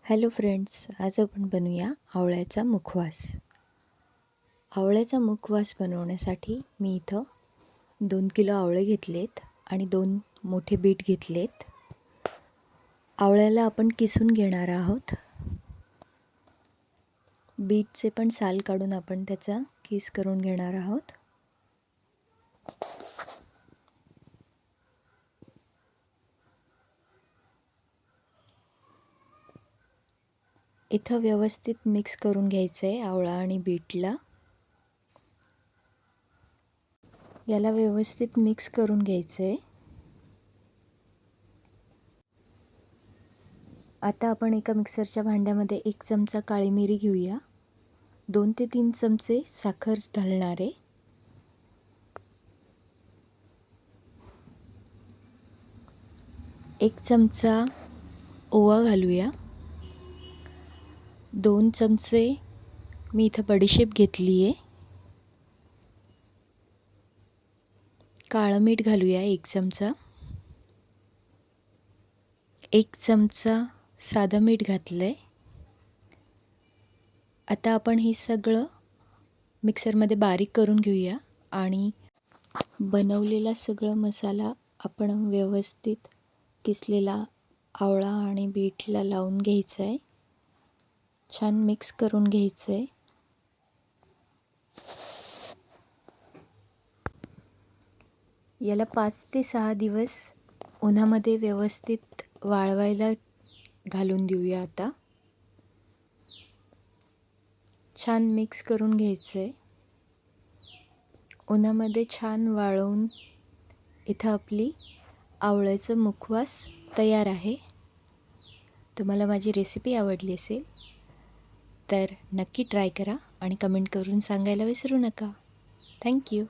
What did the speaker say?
Hello friends, आज आपण बनवूया आवळ्याचा मुखवास. आवळ्याचा मुखवास बनवण्यासाठी मी इथं 2 किलो आवळे घेतलेत आणि 2 मोठे बीट घेतलेत. आवळ्याला आपण किसून घेणार आहोत. बीटचे पण साल काढून आपण त्याचा किस करून घेणार आहोत. इथं व्यवस्थित मिक्स करून घ्यायचं आहे आवळा आणि बीटला. याला व्यवस्थित मिक्स करून घ्यायचं आहे. आता आपण एका मिक्सरच्या भांड्यामध्ये 1 चमचा काळी मिरी घेऊया. 2 ते 3 चमचे साखर घालणार आहे. एक चमचा ओवा घालूया. 2 चमचे मी इथं बडीशेप घेतली आहे. काळं मीठ घालूया 1 चमचा. 1 चमचा साधं मीठ घातलंय. आता आपण हे सगळं मिक्सरमध्ये बारीक करून घेऊया आणि बनवलेला सगळा मसाला आपण व्यवस्थित किसलेला आवळा आणि बीटला लावून घ्यायचा आहे. छान मिक्स करून घ्यायचं आहे. याला 5 ते 6 दिवस उन्हामध्ये व्यवस्थित वाळवायला घालून देऊया. आता छान मिक्स करून घ्यायचं आहे. उन्हामध्ये छान वाळवून इथं आपली आवळ्याचं मुखवास तयार आहे. तुम्हाला माझी रेसिपी आवडली असेल तर नक्की ट्राय करा आणि कमेंट करून सांगायला विसरू नका. थँक्यू.